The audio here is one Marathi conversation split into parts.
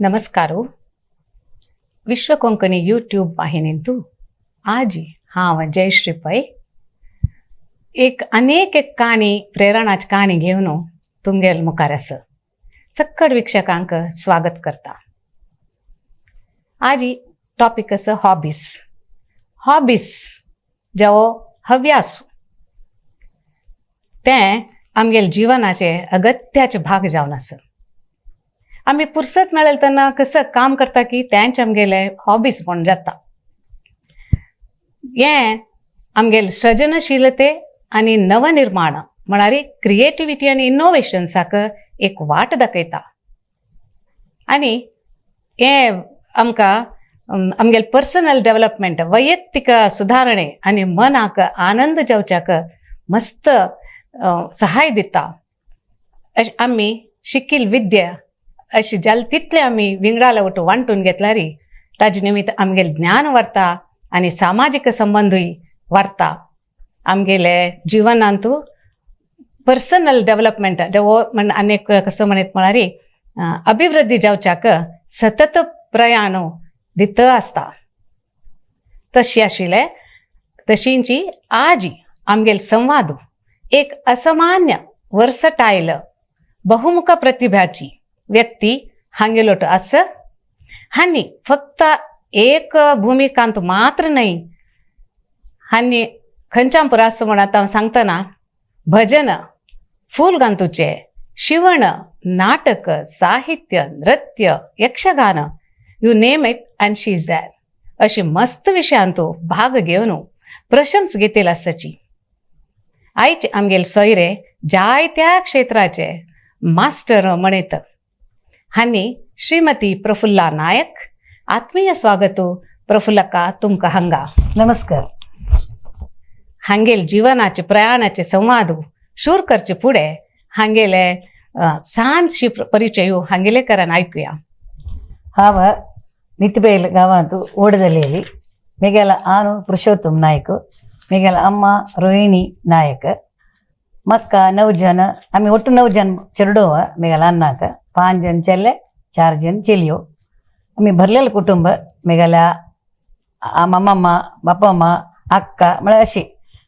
नमस्कारू. विश्व कोंकणी यूट्यूब वाहिनींतू आजी हांव जयश्री पै अनेक काणी प्रेरणाची काणी घेवन तुमगेल मुखार आसा. सक्कड वीक्षकांक स्वागत करता. आजी टॉपिक आसा हॉबीज जावो हव्यास. ते आमगेल जिवनाचे अगत्याचे भाग जावन आसा. आम्ही फुर्सत मेळेल तेन्ना कसं काम करता की तेंच आमगेले हॉबीज म्हण जाता. हे आमगेल सृजनशीलते आनी नवनिर्माण म्हळ्यार क्रिएटिविटी आनी इनोवेशन्साक एक वाट दाखयता. आनी हे आमकां आमगेल पर्सनल डेव्हलपमेंट वैयक्तीक सुधारणे आनी मनाक आनंद जावच्याक मस्त सहाय दिता. आमी शिकिल्ल विद्या अशी जाल तितले आमी विंगडाला वटू वांटून घेतल्यार ताजे निमित्त आमगेल ज्ञान वाडटा आनी सामाजीक संबंधूय वाडटा. आमगेले जिवनांतू पर्सनल डेव्हलपमेंट अनेक कसं म्हणत म्हळ्यार अभिवृद्धी जावच्याक सतत प्रयाण दित आसता. तशी आशिल्ले तशींची आजी आमगेल संवाद एक असामान्य वर्सटायल बहुमुख प्रतिभाची व्यक्ती हांगेलोट आस. हांनी फक्त एक भूमिकांत मात्र नाही. हांनी खंयच्यान पुरो आसा म्हण आतां सांगतना भजन, फूलगांतूचे, शिवण, नाटक, साहित्य, नृत्य, Yakshagana, you name it and she is there अशी मस्त विशयांतू भाग घेवन प्रशंस घेतील आसाची. आयचे आमगेल सोयरे जायत्या क्षेत्राचे मास्टर म्हणत. हांनी श्रीमती प्रफुल्ला नायक. आत्मीय स्वागत प्रफुल्लका तुमकां हांगा. नमस्कार. हांगेल जिवनाचे प्रयाणाचे संवाद शूर करचे फुडें हांगेले सांजशी परिचय हांगेले करून आयकुया. हांव नितबेल गांवांत व्हड जालेली. म्हगेलो आनु पुरुषोत्तम नायक, म्हगेलो अम्मा रोहिणी नायक. म्हाका 9 जन, आमी ಒಟ್ಟು 9 जन चेडूव. म्हगेलो अन्नाक 5 जन चेल्ले, 4 जन चेलियो. आमी भरलेलो कुटुंब. म्हगेल्या मम्मा, बापम्मा, अक्का म्हळ्यार अशी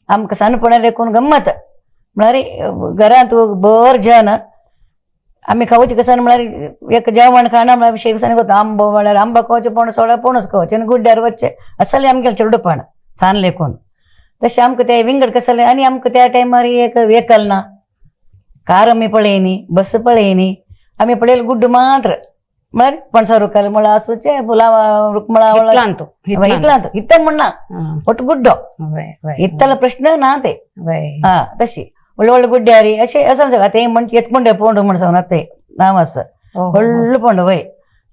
आमकां सणपणां लेकून गम्मत. म्हळ्यार घरांत भर जन आमी खावचे कसान म्हळ्यार एक जेवण खाणा म्हळ्यार विशय कसान करता. आंबो म्हळ्यार आंबा खावचे, पणस म्हळ्यार पणस खावचे आनी गुड्ड्यार वचचे असले आमगेले चेडूपण सान लेकून. तशें आमकां ते विंगड कसले. आनी आमकां त्या टायमार एक वेहिकल ना. कार आमी पळयनी, बस पळयनी. आमी पळयलें गुड्डू मात्र म्हळ्यार पणसा रुखाल म्हळ्यार आसूचे, पुलाव रुक्मळा इतलांत इत्त म्हणना ಒಟ್ಟು गुड्डो इत्तला प्रश्न ना ते. तशी ಒಳ್ಳೆ ಒಳ್ಳೆ ಗುಡ್ಡ್ಯಾರಿ अशें असल सगळं ते म्हणचे एतपुंडे पोंड म्हण सांगना ते नांव आसा. व्हडलो पोंड वय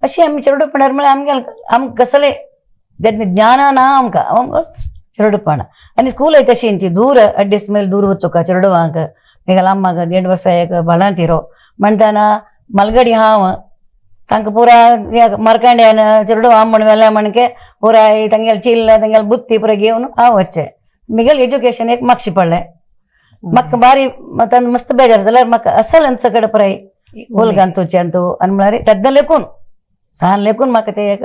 अशी आमी चेडूपणार म्हळ्यार आमकां कसले ज्ञान ना आमकां चेडूपण. आनी स्कूल तशींची दूर अड्डेस मेल दूर वचूका चेडवांक. म्हगेल्या अम्माक 1.5 वर्सां बाळंतिरो म्हणटाना मलगडी हांव तांकां पुरा मरकांड्यान चेडू हांव म्हण वेले म्हणके पुराय तांगेल चिल्ल तांगेल बुत्ती पुरा घेवन हांव वच्चें. म्हगेलें एज्युकेशन एक म्हाका शिपडलें. म्हाका बारी मस्त बेजार जाल्यार म्हाका असल अंत सकड पुराय उलगांतूचे अंतू आनी म्हळ्यार तेद्दां लेकून सान लेकून म्हाका ते एक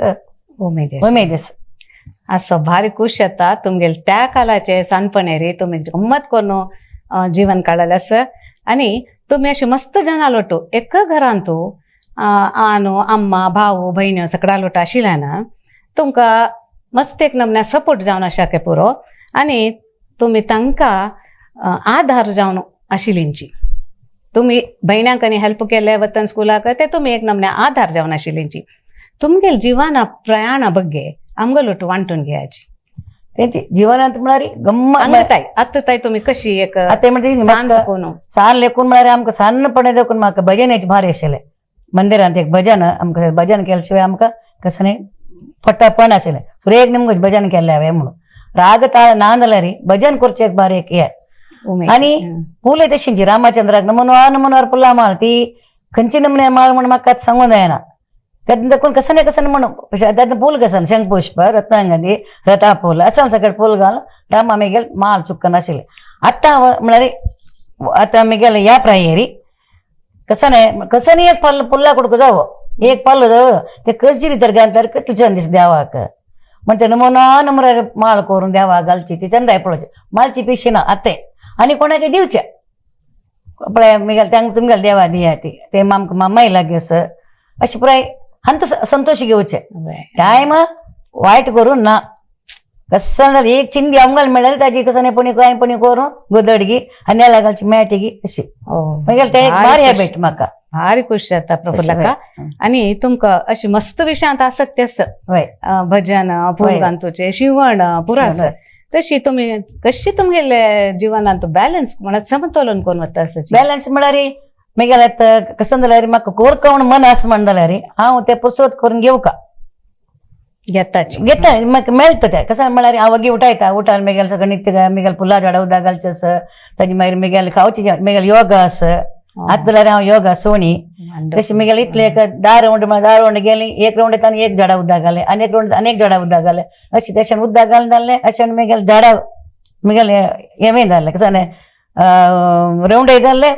उमेद आसा. असो भारी खुश जाता तुमगेल त्या कालाचे सानपणेरी तुमी गंमत करून जीवन काडलेलें आसा. आनी तुमी अशें मस्त जाणा लोटू एक घरांतू आनु अम्मा भाऊ भयण्यो सगळा लोट आशिल्ल्यान तुमकां मस्त एक नमन्या सपोर्ट जावन आसाके पुरो. आनी तुमी तांकां आधार जावन आशिल्लींची. तुमी भयण्यांक आनी हेल्प केले वतन स्कुलाक ते तुमी एक नमन्या आधार जावन आशिल्लींची. तुमगेल जिवना प्रयाणा बग्गे आमगो लोट वांटून घेयाची. तेंची जिवनांत म्हळ्यार गम्मत आतां तुमी कशी एक सान लेकून म्हळ्यार आमकां सान्नपणे देखून म्हाका भजनाचें भारी आशिल्लें. मंदिरांत एक भजन आमकां भजन केले शिवाय आमकां कसं न्ही फटापण आशिल्लें. सुरेख निमगें भजन केल्लें हांवें म्हणून राग ताळ ना जाल्यार भजन करचें एक बारी एक हे. आनी फुले तशींची रामचंद्राक नमनवार पुला माळ ती खंयची नमने माळ म्हण म्हाका सांगूंक जायना. तेन्ना देखून कसन म्हणून तेन्ना फूल कसन शंखपुष्प, रत्नांगदी, रथा फूल असल सकट फूल घाल रामा मेगेल माळ चुक्कन आशिल्लें. आतां म्हळ्यार आतां मेगेल ह्या प्रायेरी कसं एक पुल्ला कुडको जावो एक पालो ते कशी तर घालतात किती छंद दिस देवाक म्हणते नमोना नम्र माळ करून देवा घालची ती चंद आहे पळोचे माळची पिशी ना आते आणि कोणाक दिवचे पळय मिगल त्यांग तुमगेल देवा दिया ती ते आमकां मामाय लागेस अशी पुराय अंत संतोष घेवचे टायम वाईट करून ना कसं एक चिंदी अवंगाल मिळाली ताजी कसं नाही पुणी काय पुणी करून गोदडगी आणि याला घालची मॅटीगी अशी मग ते एक भारी हॅबिट म्हाका भारी खुश जाता प्रफुल्लका आणि तुमका अशी मस्त विषयांत आसक्ती आसा वय भजन फुलगांतूचे शिवण पुरास तशी तुम्ही कशी तुमगेले जिवनांत बॅलन्स म्हणत समतोलन कोण वता असाची बॅलन्स म्हळ्यार मेघालयात कसं जाल्यार म्हाका कोरकवण मन आस म्हणल्यार हांव ते पुसोत करून घेऊ का घेताची घेता म्हाका मेळटा ते कसं म्हळ्यार हांव वगी उठायता उठान मेघाल सगळं नित्य मेघाल फुलां झाडां उदक घालचें आस ताजे मागीर मेघाल खावची मेघाल योगा आस आतां जाल्यार हांव योगा सोणी तशी मेघाल इतले एक 10 राउंड गेली एक राउंड येता एक झाडां उदक घालें आनी एक राउंड आनी एक झाडां उदक घालें अशें तशें उदक घालून जालें अशें मेघाल झाडां मेघाल हें जालें कसं राउंड जाल्ले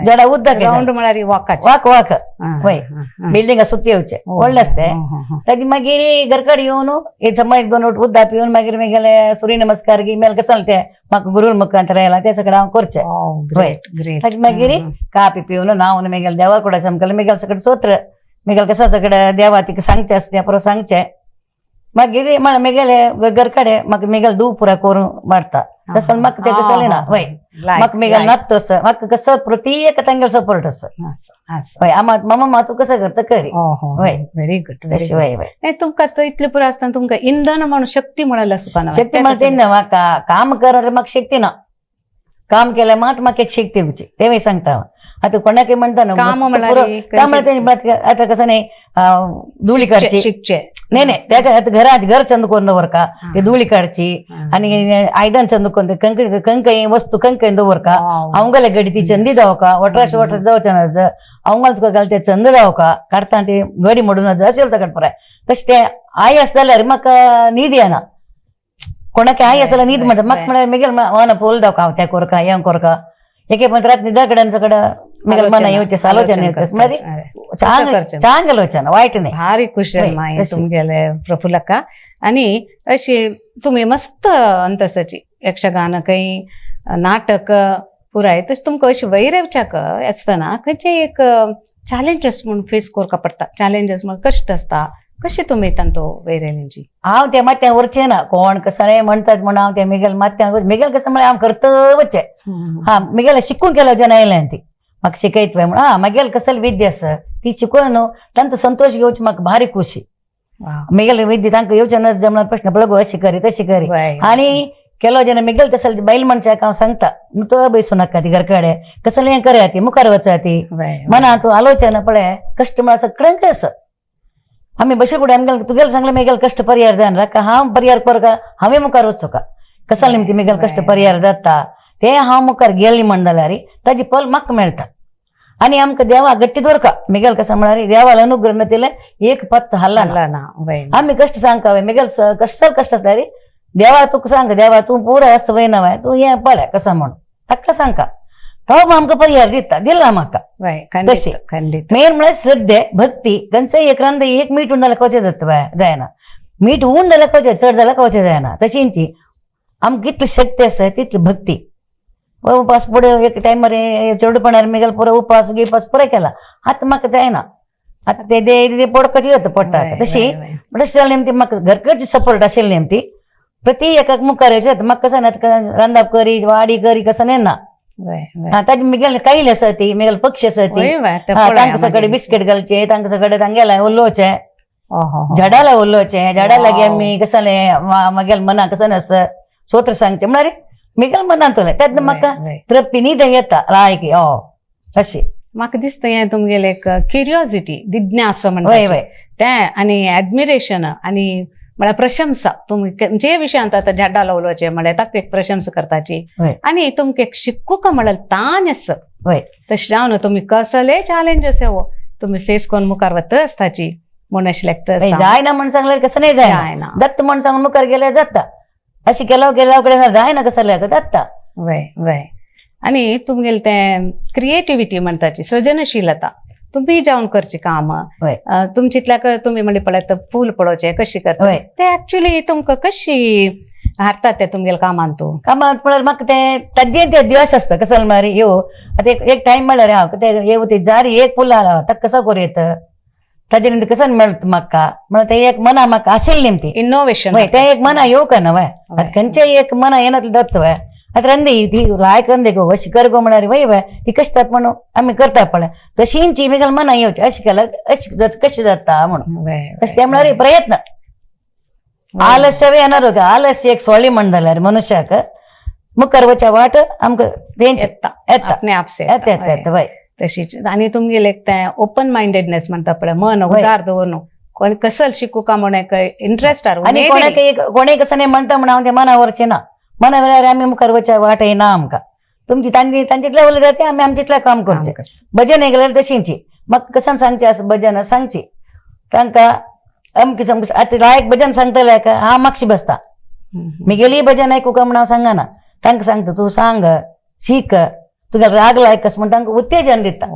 झाडां उदक राउंड म्हळ्यार वॉकाची वाक वाक वय बिल्डिंग सुत्ती येवचे व्हडले आसते ताजी मागीर घरकड येवन हे समज 1-2 उदक पिवन मागीर मेघाले सूर्य नमस्कार गी मेल कसं ते म्हाका गुरुल मुखांतर येयला ते सगळें हांव करचें ताजे मागीर कापी पिवन न्हांवन मेघाल देवा कुडा चमकले मेघाल सगळें सोत्र मेघाल कसं सगळें देवा तिका सांगचें आसता परत सांगचें मागीर म्हळ्यार मेघाले घरकडे म्हाका मेघाल दूव पुरा करून मारता तसं म्हाका ते कसं ना वय म्हाका मेघाल नात तसं म्हाका कसं प्रत्येक तांगेल सपोर्ट आसा वय मामा मा तूं कसं करता करी वय व्हेरी गुड वय वय तुमकां तो इतले पुरो आसतना तुमकां इंधन म्हणून शक्ती म्हणायला सुखाना शक्ती म्हणते ना म्हाका काम करायला म्हाका शक्ती ना काम केल्यार मात म्हाका एक शक्ती येवची तेवय सांगता हांव आता कोणाकय म्हणटा ना काम आता कसं नाही धुळी काढची शिकचे नाही नाही त्या घर चंद करून दवरका ते धुळी काढची आणि आयदन चंद करून कंकई वस्तू कंकई दवरका अवंगल गडी ती चंदी जावका वट्राश जावचें अवंगल घाल ते चंद जावका काढता ते गडी मोडून असेल तर काडपराय तशें ते आई आसता जाल्यार म्हाका न्हीद येना कोणाक आई आसल्यार न्हीद म्हणटा म्हाका म्हळ्यार मेघेल मन पोल दावका हांव तें करका हें करका एके पण रात निद्रा कडेन सगळं मेघेल मना येवचें आलोचना येवचें म्हळ्यार चांग आलोचना वायट न्ही भारी खुश माय तुमगेले प्रफुल्लका आणि अशी तुम्ही मस्त अंतसाची यक्षगान काही नाटक पुराय तशें तुमकां अशी वैरवच्याक आसतना खंयचे एक चॅलेंजेस म्हूण फेस करका पडटा चॅलेंजेस म्हूण कश्ट आसता कशी तुमी तांतो वैरेलींची हांव त्या मात्यां वरचें ना कोण कसं म्हणटात म्हण हांव त्या मेघेल मात्यां मेघेल कसं म्हळ्यार हांव करतवचें हा मेघेल शिकून केलो जेन्ना येयलें ती म्हाका शिकयतवय म्हण हा मागेल कसली विद्या आसा ती शिकून न्हू तांचो संतोष घेवची म्हाका भारी खुशी मेघेल विद्या तांकां येवचें ना जमना प्रश्न पळय अशी करी तशी करी आनी केलो जेन्ना मेघेल तसले बैल मनशाक हांव सांगता तो बसू नाका ती घरकडे कसलें हें करया ती मुखार वचा ती मना तूं आलोचना पळय कश्ट म्हळ्यार सगळ्यांक आसा आम्ही बशे फुडें आमगेल तुगेले सांगलें मेघेल कश्ट परिहार जायना का हांव परिहार करका हांवें मुखार वचूं का कसं निमती मेघेल कश्ट परिहार जाता ते हांव मुखार गेली म्हण जाल्यार ताजी फल म्हाका मेळटा आनी आमकां देवा गट्टी दवरका मेघेल कसं म्हळ्यार देवाला अनुग्रह नतिले एक पत्त हल्ला ना आमी कश्ट सांगता मेघेल कसं कश्ट आसल्यार देवा तुका सांग देवा तूं पुरो आस वयना तूं हें पळय कसं म्हण ताका सांगता तो आमकां परिहार दिला म्हाका तशी मेन म्हळ्यार श्रद्धे भक्ती खंयचोय एक रांद एक मीठ उंड जाल्यार कवचें जायना मीठ उंड जाल्यार कवचें चड जाल्यार कवचें जायना तशींची आमकां कितली शक्ती आसा तितली भक्ती उपास पुढे एक टायमार चेडूपणार मेघाल पुरो उपास गिपास पुरो केला आतां म्हाका जायना आतां ते पडपाची जाता पडटा तशी तशें जालें नेमती म्हाका घरकडची सपोर्ट आशिल्ली नेमती प्रति एकाक मुखार येवचें म्हाका कसं ना रांदप करी वाडी करी कसं ना ताजी मेघेल कायली आसा ती मेघेल पक्षी आसा ती तांकां सगळे बिस्कीट घालचे तांकां सगळे तांगेला उलोवचें झाडाला उलोवचें झाडां लागीं आमी कसं मागेल मना कसं आसा सोत्र सांगचें म्हळ्यार मेघेल मनांत तेन्ना म्हाका तृप्ती न्हीद येता लायक अशी म्हाका दिसता हें तुमगेलें एक क्युरियोसिटी जिज्ञासा म्हणटा तें आनी एडमिरेशन आनी म्हळ्यार प्रशंसा तुमकां जे विशयांत आतां झाडां उलोवचें म्हळ्यार ताका एक प्रशंसा करताची आनी तुमकां एक शिकूंक म्हळ्यार ताण आसा तशें जावन तुमी कसले चॅलेंजीस येवो तुमी फेस करून मुखार वता आसताची म्हूण अशें लागता जायना म्हण सांगल्यार कसं नाही जायना दत्त म्हण सांगून मुखार गेल्यार जाता अशी केल्या कडेन जायना कसले जाता वय आनी तुमगेलें तें क्रिएटिविटी म्हणटाची सृजनशीलता तुम्ही जाऊन करची काम होय. तुमचितल्या तुम्ही म्हणजे पळत फूल पळोवचे कशी होय. करचे ते ऍक्च्युली तुमका कशी हारतात ते तुमगेल कामान तू कामात पळर म्हाका ते ताजे ते दिवस असतं कसं मारी येऊ आता एक टाइम म्हणल्यार हांव ते येऊ ते जारी एक फुल आला ताका कसं करूं येतं ताजे निमती कसं मेळत म्हाका म्हणून ते एक मना म्हाका असेल निमती इनोव्हेशन वय ते एक मना येऊ का ना वय आता खंयचे एक मना येणार दत्त वय आता ರಂದಿ ती लायक ರಂದಿ गो अशी कर गो म्हणारी वय वय ती कशी जात म्हणून आम्ही करता पळय तशी इंची मी मना येवची अशी केल्यार अशी जात कशी जाता म्हणून तशी ते म्हणारी प्रयत्न आलस्यवे येणार होता आलस्य एक सोळी म्हण जाल्यार मनुष्याक मुखार वच्या वाट आमकां तेंच येता आपणे आपसे येता येता येता वय तशीच आणि तुमगेले एक ते ओपन माइंडेडनेस म्हणता पळय मन उदार दवरून कोणी कसल शिकू का म्हणून इंटरेस्ट आणि कोणी कसं नाही म्हणता म्हणून हांव ते मनावरचे ना मना वेळार आम्ही मुखार वच्या वाट येना आमकां तुमची तांच्यातल्या उलय जाते आमी आमच्यातल्या काम करचे भजन हे गेल्यार तशींची म्हाका कसं सांगचे असं भजन सांगची तांकां अमकी समज आता लायक भजन सांगतले का हांव मागशी बसता मी गेली भजन ऐकू का म्हणून हांव सांगना तांकां सांगता तूं सांग शिक तुका राग लायक कस म्हणून तांकां उत्तेजन दिता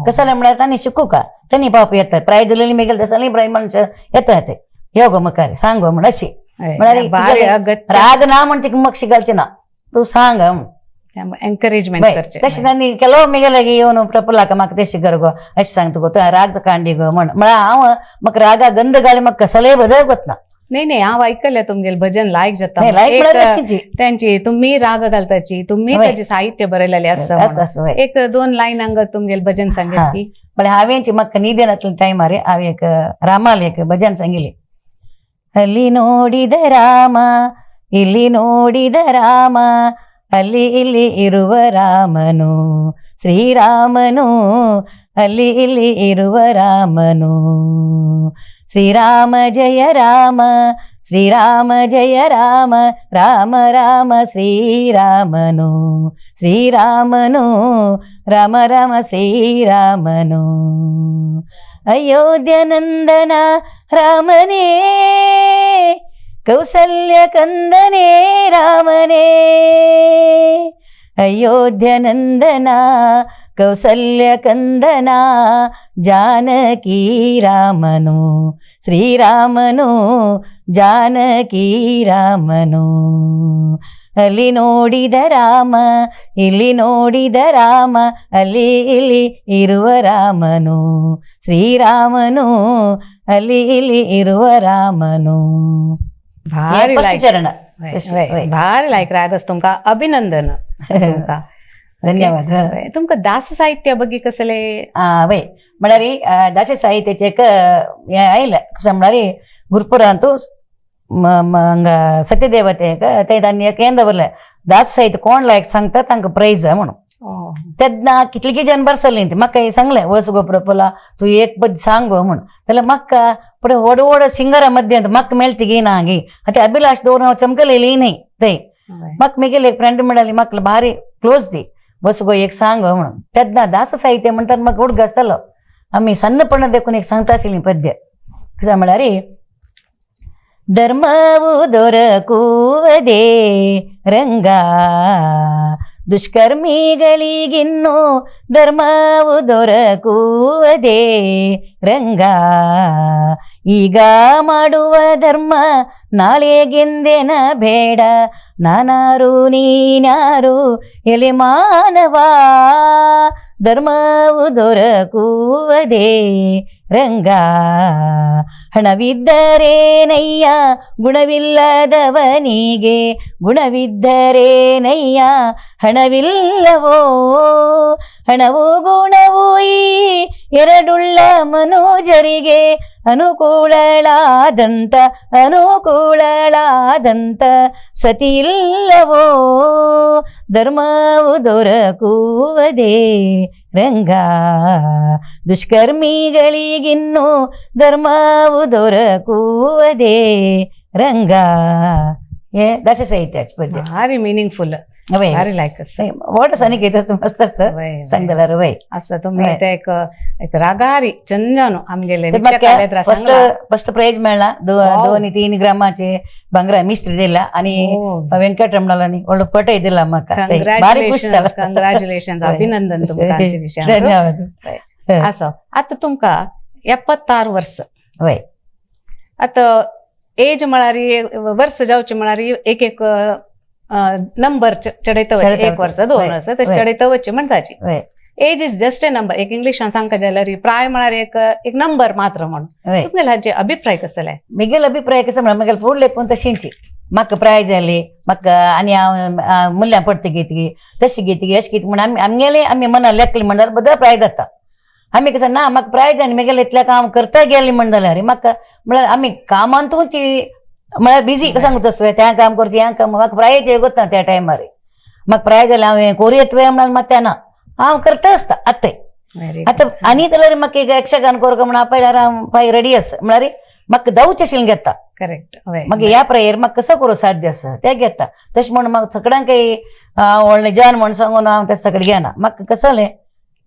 कसं जालें म्हळ्यार तांणी शिकू का तांणी पाप येतात प्रायज दिलेली मी गेले तसली प्राय मनशां येता ते यो गो मुखार सांग गो म्हण अशी म्हळ्यार राग ना म्हण तिका मक्षी घालचे ना तूं सांग एनकरेजमेंट करचे तशें तांणी केलो मी गेले की येवन प्रफुल्ला का म्हाका तेशी कर गो अशें सांगता गो तुवें राग कांडी गो म्हळ्यार हांव म्हाका रागा गंध घाली म्हाका कसलेय बदल वतना नाही हांव आयकले तुमगेल भजन लायक जाता लायक त्यांची तुम्ही राग घालताची तुम्ही त्याचे साहित्य बरयलेले आसा एक दोन लाईन हांगा तुमगेल भजन सांगेल की म्हळ्यार हांवेंची म्हाका न्हिदेन येतले टायमार हांव एक रामाल एक भजन सांगिल्ली ಅಲ್ಲಿ ನೋಡಿದ ರಾಮ ಇಲ್ಲಿ ನೋಡಿದ ರಾಮ ಅಲ್ಲಿ ಇಲ್ಲಿ ಇರುವ ರಾಮನು ಶ್ರೀರಾಮನು ಅಲ್ಲಿ ಇಲ್ಲಿ ಇರುವ ರಾಮನು ಶ್ರೀರಾಮ ಜಯ ರಾಮ ಶ್ರೀರಾಮ ಜಯ ರಾಮ ರಾಮ ರಾಮ ಶ್ರೀರಾಮನು ಶ್ರೀರಾಮನು ರಾಮ ರಾಮ ಶ್ರೀರಾಮನು ಅಯೋಧ್ಯ ನಂದನ ರಾಮನೇ ಕೌಸಲ್ಯ ಕಂದನೇ ರಾಮನೇ ಅಯೋಧ್ಯ ನಂದನ ಕೌಸಲ್ಯ ಕಂದನ ಜಾನಕಿ ರಾಮನು ಶ್ರೀರಾಮನು ಜಾನಕಿ ರಾಮನು ಅಲ್ಲಿ ನೋಡಿದ ರಾಮ ಇಲ್ಲಿ ನೋಡಿದ ರಾಮ ಅಲ್ಲಿ ಇಲ್ಲಿ ಇರುವ ರಾಮನು ಶ್ರೀರಾಮನು ಅಲ್ಲಿ ಇಲ್ಲಿ ಇರುವ ರಾಮನು भारी फर्स्ट चरण भारी लायक रागस तुमका अभिनंदन तुमका धन्यवाद तुमका दास साहित्या बग्गे कसले वय म्हळ्यार दास साहित्याचे एक हें आयलें कशें म्हळ्यार गुरुपूर ಅಂತೂ हांगा सत्यदेवतेक ते तांणी एक हें दवरलें दास साहित्य कोण लायक सांगता तांकां प्रायज म्हणून तेन्ना कितलीं जन बरसलीं ती म्हाका सांगलें वस गो प्रफुल्ला तूं एक पद सांग गो म्हणून जाल्यार म्हाका पुढे व्हड व्हड सिंगरा मध्य म्हाका मेळटा गी ना गी आतां अभिलाष दवरून हांव चमकलेली न्ही थंय म्हाका म्हगेली एक फ्रेंड मेळ्ळी म्हाका भारी क्लोज ती बस गो एक सांग गो म्हणून तेन्ना दास साहित्य म्हणटा म्हाका उडग आसतालो आमी सन्नपण देखून एक सांगता आशिल्लीं पद्य कशें म्हळ्यार ಧರ್ಮವು ದೊರಕುವುದೇ ರಂಗ ದುಷ್ಕರ್ಮಿಗಳಿಗಿನ್ನೂ ಧರ್ಮವು ದೊರಕುವುದೇ ರಂಗ ಈಗ ಮಾಡುವ ಧರ್ಮ ನಾಳೆಗೆಂದೆನ ಬೇಡ ನಾನಾರು ನೀನಾರು ಎಲೆ ಮಾನವ ಧರ್ಮವು ದೊರಕುವುದೇ ರಂಗ ಹಣವಿದ್ದರೇನಯ್ಯ ಗುಣವಿಲ್ಲದವನಿಗೆ ಗುಣವಿದ್ದರೇನಯ್ಯ ಹಣವಿಲ್ಲವೋ ಹಣವು ಗುಣವು ಈ ಎರಡುಳ್ಳ ಮನೋಜರಿಗೆ ಅನುಕೂಲಳಾದಂತ ಸತಿ ಇಲ್ಲವೋ ಧರ್ಮವು ದೊರಕುವುದೇ ರಂಗ ದುಷ್ಕರ್ಮಿಗಳಿಗಿನ್ನೂ ಧರ್ಮವು ದೊರಕುವುದೇ ರಂಗ हे दास साहित्याचे पद्य भारी मिनिंगफुल भारी लायक व्हड अनिकेत मस्त सांग जाल्यार वय असं तुम्ही ते एक रागारी चंजानो आमगेले फस्ट प्राइज मेळ्ळा 2-3 ग्रामाचे भांगरा मिस्त्री दिला आणि वेंकटरमणाला व्हड पटय दिला म्हाका कंग्रॅच्युलेशन अभिनंदन तुमकां धन्यवाद. असं आता तुमका 76 वर्ष वय आता एज म्हळारी वर्ष जावची म्हळारी एक एक नंबर चढयतवचे चढयतवचे. 1 वर्ष 2 वय. वर्ष तशी वय. चढयतवचे म्हणताची वय age is just a number एक इंग्लिशान सांगता जाल्यार प्राय म्हळार एक नंबर मात्र म्हणून वय तुमगेला हाचे अभिप्राय कसले मिगेल अभिप्राय कसं म्हणा मगेल फुडले कोण तशींची म्हाका प्रायज जाली म्हाका आनी हांव मुल्ल्या पडता घेतगी तशी घेतगी अशी घेतगी म्हणून आमगेले आमी मना लेखली म्हणल्यार बदल प्रायज जाता आमी कसं ना म्हाका प्रायज जाय मगेले इतल्या काम करता गेली म्हण जाल्यार म्हाका म्हळ्यार आमी कामांतूची म्हळ्यार बिजी कसं सांगू तसं त्या काम करची ह्या काम म्हाका प्रायज गोता त्या टायमार म्हाका प्रायज जाल्यार हांवें कोरयत वेळ म्हणाल मात ना हांव करता आसता आतां व्हेरी आतां आनी जाल्यार म्हाका एक यक्षगान कोरग म्हणून पयल्यार हांव पाय रेडी आसा म्हळ्यार म्हाका जावचें आशिल्लें घेता करेक्ट मागीर ह्या प्रेयर म्हाका कसं करूं साध्य आसा तें घेता तशें म्हणून म्हाका सगळ्यांकय व्हडलें जेवण म्हण सांगून हांव तें सगळें घेना म्हाका कसं जालें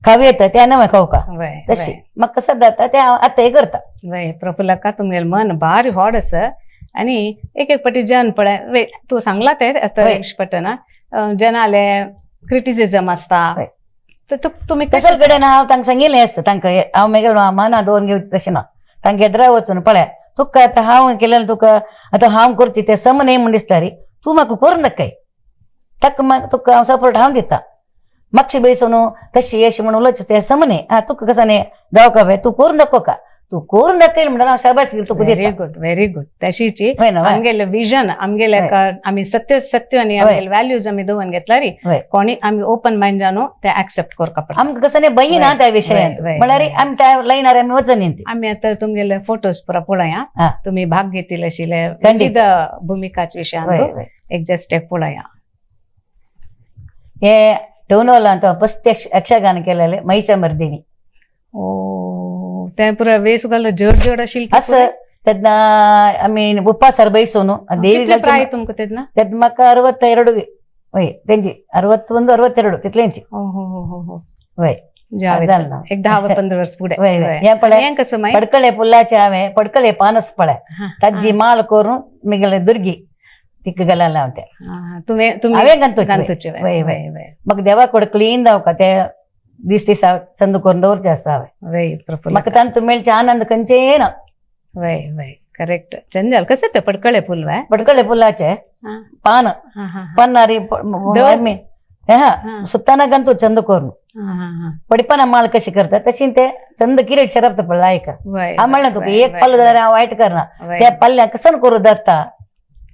खावी येता तें न्हय खावका तशी म्हाका कसं जाता तें हांव आतां करता वय प्रफुल्लका तुमगेल मन भारी व्हड आसा आनी एक एक पाटी जन पळय वे तूं सांगला ते वय. पटना जनाले क्रिटिसिजम आसता वय. तर तुमी कसं कडेन हांव तांकां सांगिल्लें आसता तांकां हांव मागीर मना दोन घेवचें तशें ना तांकां येद्रा वचून पळय तुका आतां हांव केलें तुका आतां हांव करची तें सम न्ही म्हण दिसता रे तूं म्हाका करूं नाकाय ताका तुका हांव सपोर्ट हांव दिता म्हाका बेसून तशी अशी म्हणून उलोवचें तें सम न्ही तुका कसं न्ही जावका बाय तूं करूं नाको का तूं करूं नाकय म्हणल्यार हांव शाबास तुका दिता व्हेरी गुड तशीची वय ना, वय. आमगेले विजन आमगेले आमी सत्य आनी आमगेले व्हॅल्यूज आमी दवरून घेतला रे वय. कोणी आमी ओपन माइंड जानो ते ऍक्सेप्ट करका पडटा आमकां कसं न्ही बही ना वय, त्या विशयांत वय, वय, म्हळ्यार वय. आमी त्या लायनार आमी वचन न्ही आम्ही आता तुमगेले फोटोज पुरा पळया हा. तुम्ही भाग घेतील आशिल्ले खंडित. विविध भूमिकाच्या वय, विशयान वय. एक जस्ट एक पळया हे टोनोला फस्ट यक्षगान केलेले महिषामर्दिनी ओ ते पुरा वेस घाल जड जड आशिल्ली ती असं तेन्ना आमी उपासार बैसून पुरा? देवी कितले प्राय तुमकां तेन्ना तेद म्हाका 62 वय तेंची 61 62 तितलेंची हो हो हो हो हो वय जावेत. जालें ना. एक 10-15 वर्ष पुढे वय, वय. हें पळय. हें कसं माहित पडकळे पुल्लाचे हांवें पडकळे पानस पळय हा, ताजी माळ करून मिगले दुर्गी तिका घालायला हांव ते हा, तुम्ही तुम्ही हांवें घालतोचे घालतोचे वय, वय वय. वय वय म्हाका देवा कडेन क्लीन जावका ते दिसा चंद करून दवरचे आसा हांवें वय प्रफुल्ल म्हाका तांतू मेळचे आनंद खंयचे ना वय वय करेक्ट चंदल कसं ते पडकळे फुल वय पडकळे फुलाचे हा, पान हा, हा, पन्नारी दव? हा. सुत्ताना गंतू चंद करून हा, हा, हा. पडिपाना माळ कशी करता तशी ते चंद किरेट शरप पडला ऐका वय हांव म्हणलें तुका वय, एक वय, पल्लो जाल्यार हांव वायट करना वय. त्या पल्ल्या कसं करू जाता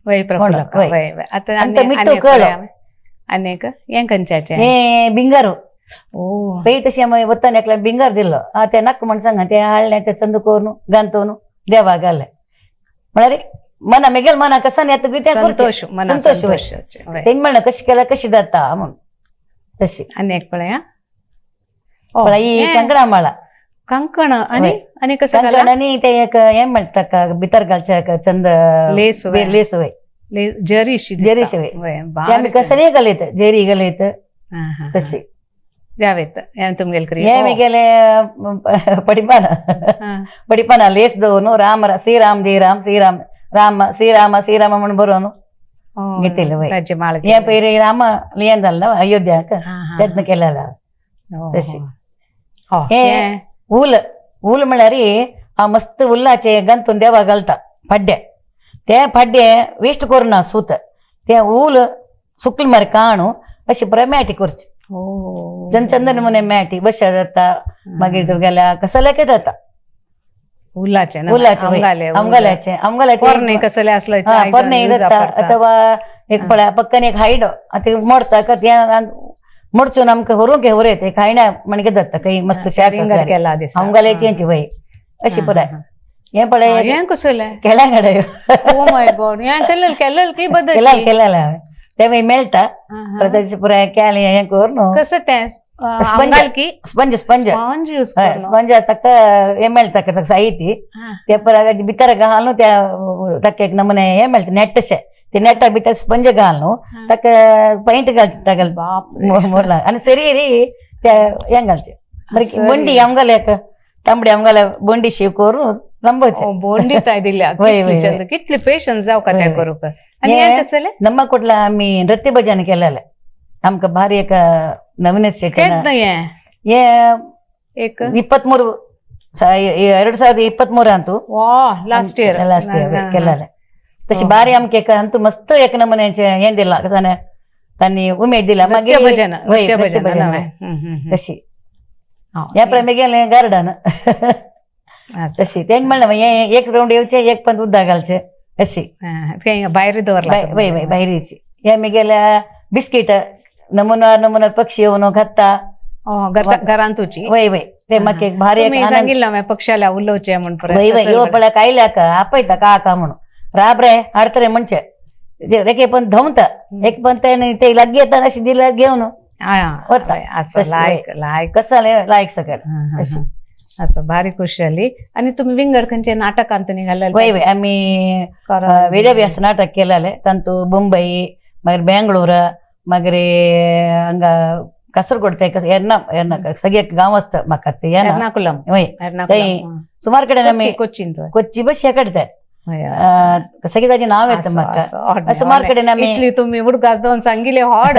वय प्रफुल्लका वय. वय वय आता आणि ते मिट्टू आनी कळलो. अनेक हें खंयच्याचें हे बिंगारू ओ पै तशी आमी वतान एकल्या बिंगार दिल्लो ते नाका म्हण सांगा ते हाडलें ते चंद करून घालतून देवा घालें म्हळ्यार मना मेगेल मना कसं येता बी तें करचें. संतोष मना संतोष वय. संतोष वय. तेंच म्हणलें कशी केल्यार कशी जाता म्हणून तशी अनेक पळया ओ, पण ही हें, कंकणा माळा कंकण आणि वय. आणि कसं घाला कंकणांनी ते एक हें म्हणटा ताका भितर घालचे एक चंद लेस वय. लेस वय जरीशी जरीशी वय. वय ते आमी कसं नाही घालयत जेरी घालयत तशी जावेत हें तुमगेल करी हे मी गेले पडिपाना लेस दवरून श्रीराम जय राम श्रीराम राम श्रीराम म्हणून बरोवन घेतलेलं वय. ताजे माळ हे पयली राम लियन जालें ना अयोध्याक यत्न केलेला तशी. हे ऊल म्हळ्यार हांव मस्त उल्लाचे गंतून देवा घालता फाड्डे ते फाड्डे वेस्ट करूना सूत ते ऊल सुकल मरे काणू अशी बरें मॅटी करची जनचंदन म्हणे मॅटी बशा जाता मागीर तुगेल्या कसल्याके जाता उल्लाचे उल्लाचे आमगाल्याचे पोरणे कसले असले पोरणे जाता अथवा एक पळय पक्कन एक हायड आता मोडता का त्या मोडचून आमकां व्हरूंक व्हरत एक हायण्या म्हणजे जाता काही मस्त शाक आमगाल्याची वय अशी पळय हे पळय हें कसलें केळ्यांगडे ओ माय गॉड हें केलेल की बदल केलेला हांवें ते मागीर मेळटा ताचे पुराय केलें हें करून कसं तें स्पंज की sponge sponge sponge use sponge आसता हें मेळटा साहिती ते परत ताचे भितर घालून त्या ताका एक नमुने हें मेळटा नेट्टशें ते नेटा भितर स्पंज घालून ताका पेंट घालचे ताका मोरला आनी सरी त्या हें घालचें मागीर बंडी आमगेले एक तांबडी आमगेले बंडी शिव करून रंबोवचे बोंडी ताय दिल्या कितले पेशन्स जावं का ते करूक आनी हें कसलें नम्मा कोटला आमी नृत्य भजन केलेलें आमकां भारी एक नवीन स्टेट केन्ना हें हे एक 23 2023 ಅಂತೂ वा लास्ट इयर लास्ट इयर केलेले तशी बारी आमके अंतू मस्त एक नमुन्याचे हे दिला कसाने त्यांनी उमेद दिला नृत्य भजन वय, नृत्य नृत्य भजन भजन, नव्हे. वय. तशी या प्रमे गेले गार्डन तशी तेच म्हणलं मग एक राऊंड येऊचे एक पण उद्दा घालचे अशी बाहेर दवरला वय वय बाहेरीची या मी गेल्या बिस्किट नमुना पक्षी येऊन खाता घरांतूची वय वय ते मग एक भारी एक आनंद सांगितलं मी पक्षाला उल्लवचे म्हणून वय वय यो पळ कायल्याಕ आपयता काका म्हणून राबरे आडतरे म्हणचे रेके पण धावता एक पण ते लग्गी येतात अशी दिला घेऊन होता असं लायक लायक कसं लायक सगळं अशी असं भारी खुशी आली आणि तुम्ही विंगड खंयचे नाटकांत निघाले वय वय आम्ही ವೇದವ್ಯಾಸ ನಾಟಕ ಕೇಳಲೆ ತಂತು ಮುಂಬೈ ಮಗರ್ ಬೆಂಗಳೂರು ಮಗರಿ ಹಂಗ ಕಸರು ಕೊಡ್ತೆ ಸಗಿಯಕ್ ಗಾಂವ್ असतं ಮಕ್ಕತ್ತೆ एर्नाकुलम वय ಸುಮಾರು ಕಡೆ ನಮ್ಮಿ कोच्चिंत ಕೊಚ್ಚಿ ಬಸ್ ಯಾಕಡ್ತೆ सगळी नाव येतं मक्का ಸುಮಾರು ಕಡೆ ನಮ್ಮಿ इतली तुम्ही उडगास दोन सांगिले हॉड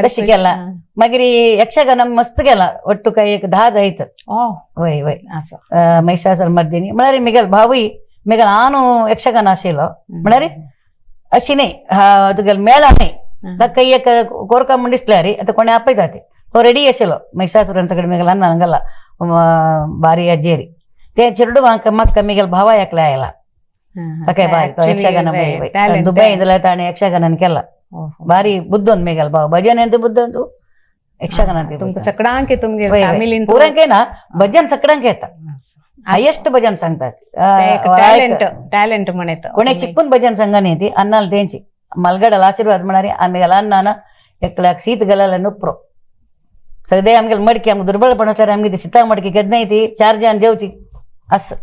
तशी केला मगरी यक्षगान मस्त केला ಒಟ್ಟು काही एक 10 जायत वय वय असं महिषासुर मर्दिनी म्हणारे मिगल भाऊई मिगल आनु यक्षगान आशिलो म्हणारे अशी नाही तुगेल मेळा नाही काही एक कोरका मंडिसल्या रे आता कोणी आपयतात तो रेडी आशिलो महिषासुरांच्याकडे मिगल अन्न हंगಲ್ಲ बारी अजेरी ते चिरडू मक्क मिगल भावा एकला आयला काय बारी तो यक्षगान दुबई इंदला ताणे यक्षगान केला भारी बुद्धोन मेघाल भाव भजन ಎಂತ बुद्धोन यक्षगान तुमका सगळ्यांक तुमगे फॅमिलीन पुरांके ना भजन सगळ्यांक येता हायेस्ट भजन सांगतात टॅलेंट म्हणत कोणी शिकून भजन संघाने येते अन्नाला त्यांची मलगडाला आशीर्वाद म्हणारे आम्ही अन्नाना एकल्याक सीत गलाला नुप्रो सगळे आमगे मडकी आमगे दुर्बळपण असल्यावर आमगे सीता मडकी कधी ती 4 जण जेवची असं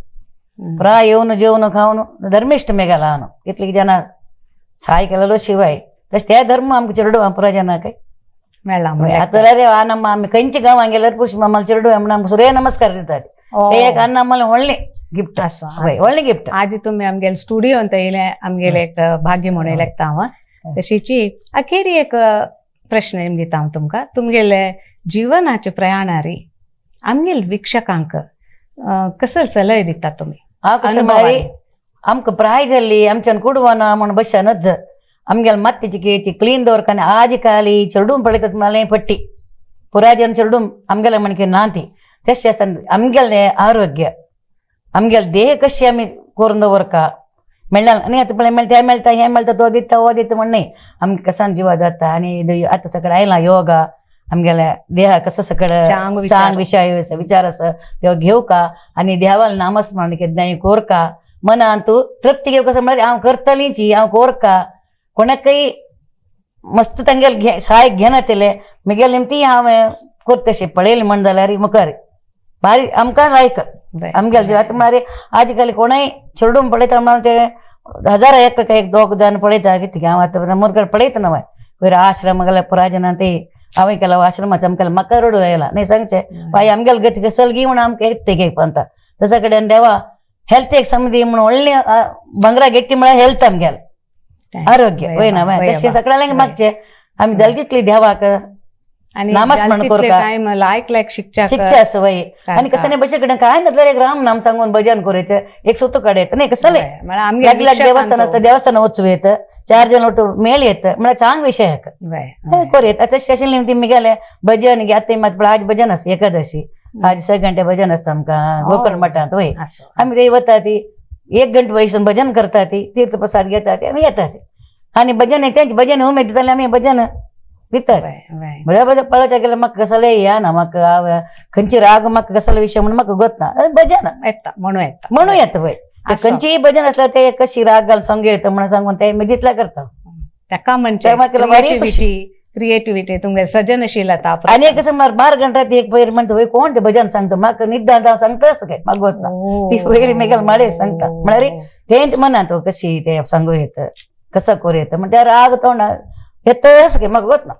प्रा येऊन जेवण खाऊन धर्मिष्ठ मेघाला आणू इतली जण साय केलेलो शिवाय तस त्या धर्म आमक चिरडू पुरा जನ काय आता रे ನಮ್ಮ आम्ही कंची गाव गेल्यावर पुरुष आम्हाला चिरडू म्हणून सूर्य नमस्कार देतात ते एक अन्न आम्हाला ಒಳ್ಳೆ गिफ्ट ಒಳ್ಳೆ गिफ्ट आज तुम्ही आमगे स्टुडिओ ಅಂತ इले आमगे एक भाग्य म्हणून लेखताव तशीची अखेरी एक प्रश्न निमगे ताव तुमका तुमगेले जीवनाचे प्रयाणारी आमगे वीक्षकांक कसं सलह दितात तुम्ही आमक प्राइज ಅಲ್ಲಿ आमच्यान कुडवना म्हणून बसनच आमगेल मत्तीची केची क्लीन दवरकाने आज काली चिरडून पडतात मला पट्टी पुराजन चिरडून आमगेला म्हणके नांती तसे असताना आमगेले आरोग्य आमगेल देह कशी आम्ही करून दवरका मेळना आणि आता पळे मेळता हे मेळता तो दिता म्हण आमगे कसान जीव जाता आणि आता सगळं आयला योगा आमगेल्या देहा कसं सगळं चांग विषय विचार असं तेव्हा घेऊ का आणि देवाला नामस्मरण केलं कोरका मन अंतू तृप्ती घेऊ कसं म्हणा हांव करतलीची हांव कोरका कोणाकही मस्त तांगेल सहाय घेण्यात येले मिगेल निमती हांवें करतशें पळयलें म्हण जाल्यार मुखार भारी आमकां लायक आमगेल जीव आतां म्हळ्यार आज काल कोणाय चिरडून पळयता म्हणून ते 1000 एक 2 जण पळयता कितें हांव आतां मोरकड पळयता न्हय वयर आश्रम गेल्या पुराजना ते हांवें केला आश्रमाचें आमकां म्हाका रडू आयला न्ही सांगचें बाय आमगेल गती सलगी म्हणून आमकां येते घेक पंता तशा कडेन देवा हेल्थ एक समधी म्हणून व्हडली भंगरा गेट्टी म्हळ्यार हेल्थ आमगेल आरोग्य वय ना तशें सगळ्यांक मागचे आमी दलजितली देवाक नामस्मरण करता लायक शिक्षा असं वय आणि कसं नाही बशे कडेन काय ना एक राम नाम सांगून भजन करायचं एक सुतो काढायचं नाही कसं देवस्थान असतं देवस्थान वचू येत 4 जण ಒಟ್ಟು ಮೇಲ್ येत म्हणजे चांग विषय करूयेत आता स्टेशन निमती मिगेले भजन घे आता मात आज भजन असं एकादशी आज 6 घंटे भजन असतं आमकां गोकर्ण मठांत वय आमी ते वता ती 1 घंटे वयसून भजन करता ती तीर्थ प्रसाद घेता ती आमी येता आणि भजन त्यांची भजन उमेद दिताले आमी भजन दितात बऱ्या पळोवच्या गेल्यार म्हाका कसले या ना म्हाका खंयची राग म्हाका कसले विशय म्हणून म्हाका गोतना भजन येता म्हणून येता वय खंयची भजन असल्यार ते कशी राग घाल सोंग येता म्हणून सांगून ते जितल्या करता ताका म्हणजे क्रिएटिव्हिटी तुमगे सृजनशीलता आणि कसं म्हळ्यार 12 घंटा ती एक पयर म्हणता वय कोण ते भजन सांगता म्हाका निदान सांगता असं काय म्हाका गोतना ती वयर मेघाल माळे सांगता म्हळ्यार तेंच मनात कशी ते सांगू येतं कसं करू येतं म्हणजे त्या राग तोंड येतच काय म्हाका गोतना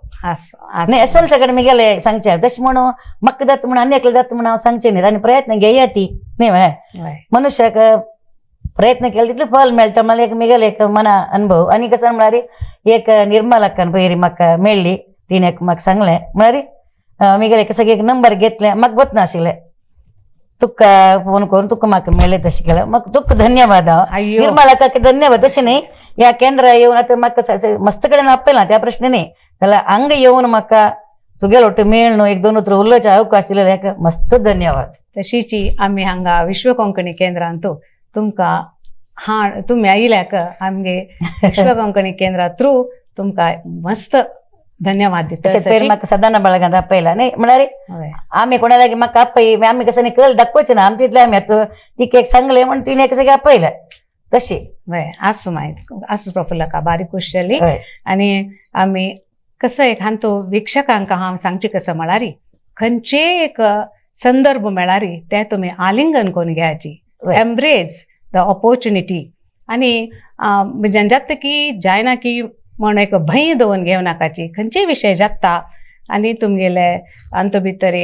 नाही असल सगळं मी गेले सांगचे तशी म्हणून म्हाका जाता म्हणून आनी एकले जाता म्हणून हांव सांगचे न्ही आनी प्रयत्न घेया ती न्ही मनुष्याक प्रयत्न केले तितले फल मेळटा मला एक मिगेल एक मना अनुभव आणि कसं म्हळ्यार एक निर्मल अक्कन पयरी म्हाका मेळ्ळी तिणें म्हाका सांगलें म्हळ्यार मिगेले सगळे नंबर घेतले मग बत नाशिले तुका फोन करून तुका म्हाका मेळ्ळे तशें केलं मग तुका धन्यवाद अय्यो. निर्मला काकी धन्यवाद तशें न्ही ह्या केंद्रा येवन आतां म्हाका मस्त कडेन आपयलां त्या प्रश्न न्ही जाल्यार हांगा येवन म्हाका तुगेलो वाटो मेळ न्हू एक दोन उतर उलोवचे अवकाश दिलेले हाका मस्त धन्यवाद. तशीची आम्ही हांगा विश्व कोंकणी केंद्रांतू तुमकां तुमी आयिल्ल्याक आमगे विश्व कोंकणी केंद्रा थ्रू तुमकां मस्त धन्यवाद तशें पयर दिता. म्हाका सदाना बाळगांत आपयला न्ही म्हळ्यार हय. आमी कोणा लागीं म्हाका आपय आमी कसं न्ही कळ दाखोवचे ना आमचे इतले आमी आतां तिका एक सांगलें म्हण तिने एक सगळें आपयलें तशी. हय आसूं मागीर आसूं प्रफुल्लका बारीक खुश जाली. हय. आनी आमी कसं एक हांतू विक्षकांक हांव सांगचे कसं म्हळ्यार खंयचे एक संदर्भ मेळ्यार ते तुमी आलिंगन करून घेवची. हय. एम्ब्रेस द ऑपॉर्च्युनिटी आनी जाता की जायना की म्हण एक भंय दवरून घेवं नाकाची खंयचे विशय जाता आनी तुमगेले अंत भितर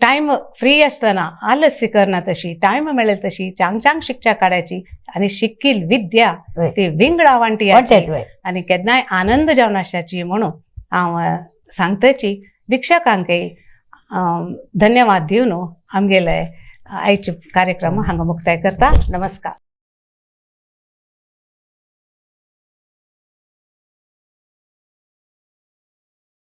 टायम फ्री आसतना आलस्य करना तशी टायम मेळेल तशी चांग चांग शिक्षा काडची आनी शिकील विद्या हय. ती विंगडा वांटी वांटेत हय. आनी केन्नाय आनंद जावन आशाची म्हणून हांव सांगताची विक्षकांकय धन्यवाद दिवन आमगेले आयचे कार्यक्रम हांगा मुक्ताय करता. नमस्कार.